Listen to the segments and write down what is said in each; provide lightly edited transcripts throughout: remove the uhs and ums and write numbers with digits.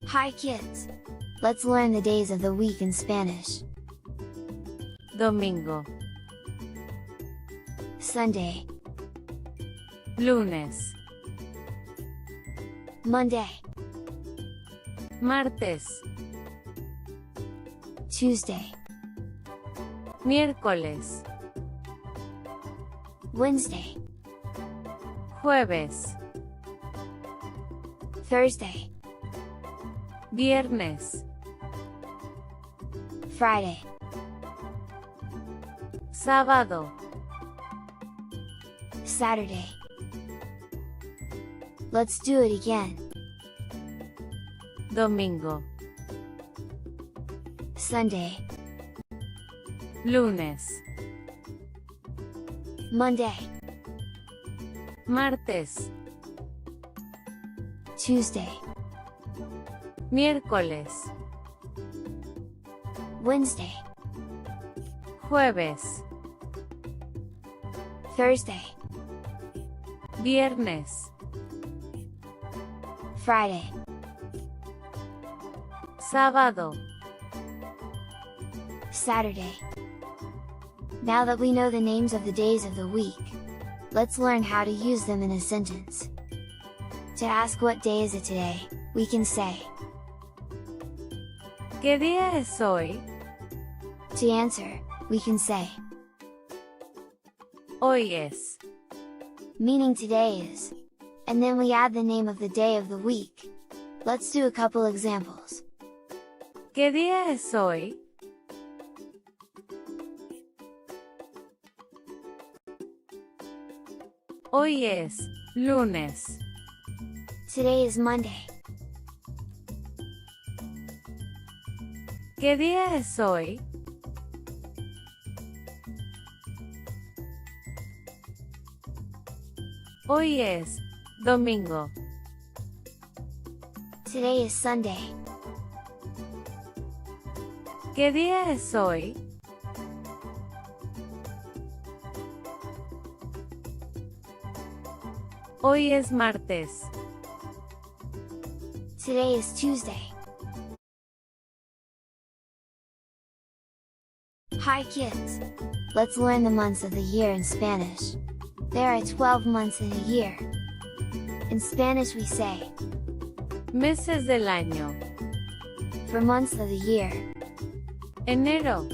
Hi kids! Let's learn the days of the week in Spanish. Domingo, Sunday, lunes, Monday, martes, Tuesday, miércoles, Wednesday, jueves, Thursday, viernes, Friday, sábado, Saturday. Let's do it again. domingo, Sunday, lunes, Monday, martes, Tuesday, miércoles, Wednesday, jueves, Thursday, viernes, Friday. sábado, Saturday. Now that we know the names of the days of the week, let's learn how to use them in a sentence. To ask what day is it today, we can say. ¿qué día es hoy? To answer, we can say. Hoy es, Meaning today is. And then we add the name of the day of the week. Let's do a couple examples. ¿qué día es hoy? Hoy es, lunes. Today is Monday. ¿Qué día es hoy? Hoy es, domingo. Today is Sunday. ¿Qué día es hoy? Hoy es martes. Today is Tuesday. Hi kids! Let's learn the months of the year in Spanish. There are 12 months in a year. In Spanish we say, Meses del año. for months of the year, Enero,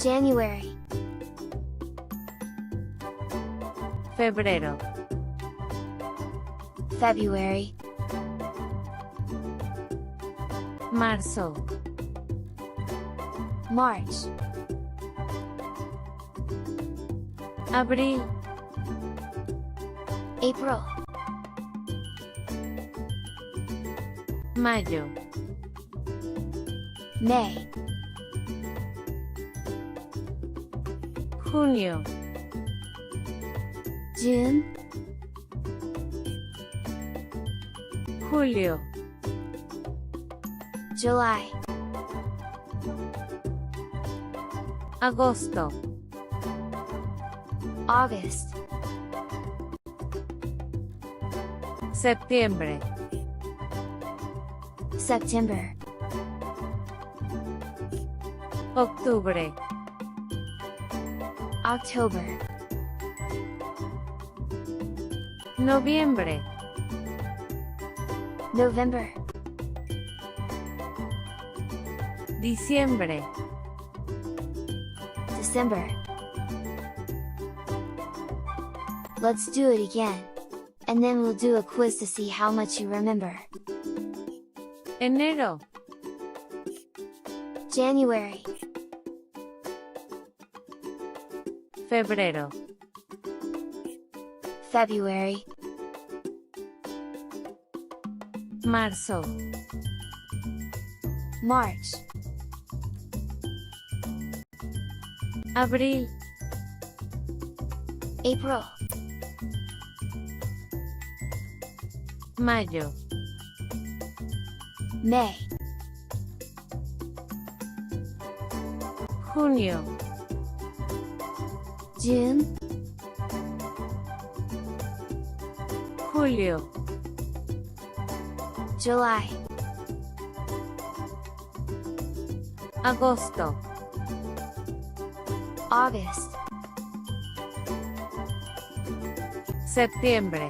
January, febrero, February, marzo, March, abril, April, mayo, May, junio, June, julio, July, agosto, August, septiembre, September, octubre, October, noviembre, November, diciembre, December. Let's do it again. And then we'll do a quiz to see how much you remember. enero, January, febrero, February, marzo, March, abril, April, mayo, May, junio, June, julio, July, agosto, August, septiembre,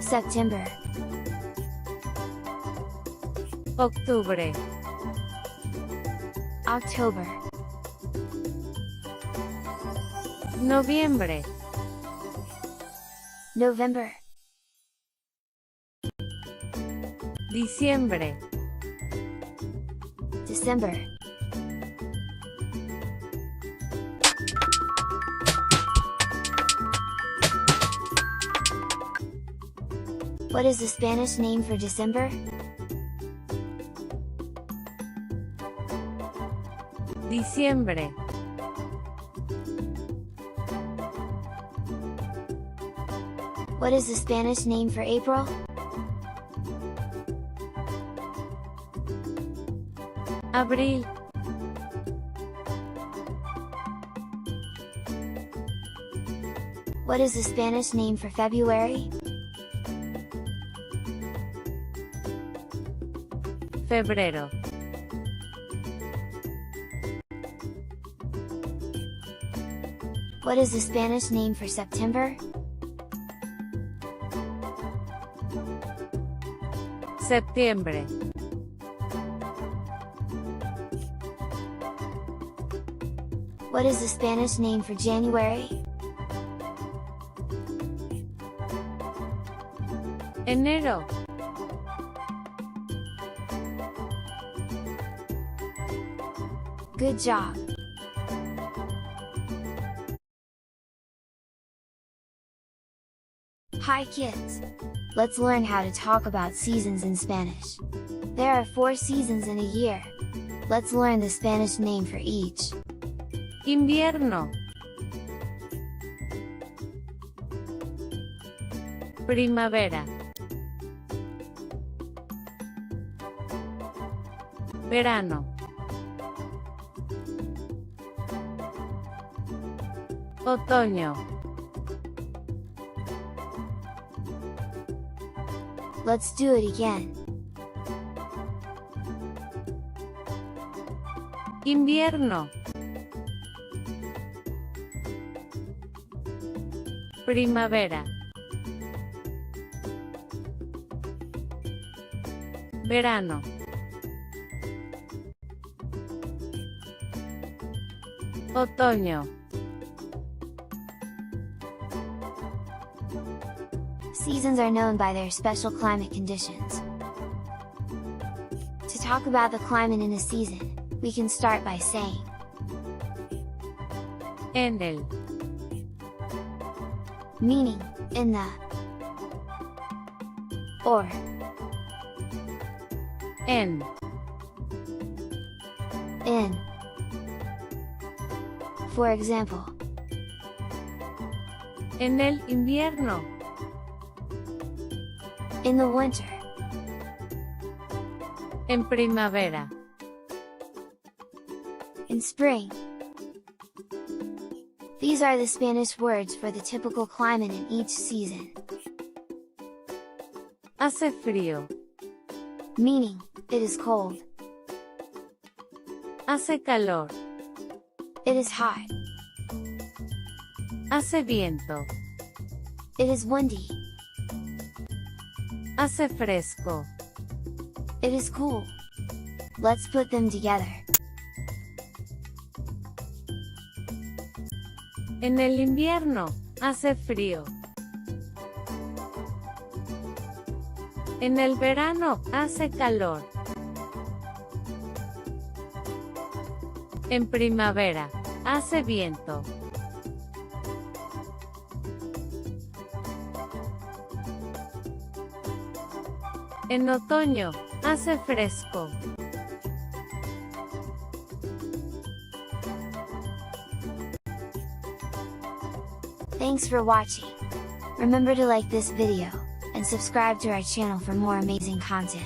September, octubre, October, noviembre, November, diciembre, December. What is the Spanish name for December? diciembre, What is the Spanish name for April? abril, What is the Spanish name for February? febrero, What is the Spanish name for September? septiembre, What is the Spanish name for January? enero, Good job! Hi kids! Let's learn how to talk about seasons in Spanish. There are 4 seasons in a year. Let's learn the Spanish name for each. invierno, primavera, verano, otoño, Let's do it again. invierno, primavera, verano, otoño, Seasons are known by their special climate conditions. To talk about the climate in a season, we can start by saying en el, meaning, in the, or, en, in. For example, en el invierno, in the winter, en primavera, in spring. These are the Spanish words for the typical climate in each season. hace frío, Meaning, it is cold, hace calor, it is hot, hace viento, it is windy, hace fresco, it is cool. Let's put them together. en el invierno, hace frío, en el verano, hace calor, en primavera, hace viento, en otoño, hace fresco. Thanks for watching! Remember to like this video, and subscribe to our channel for more amazing content.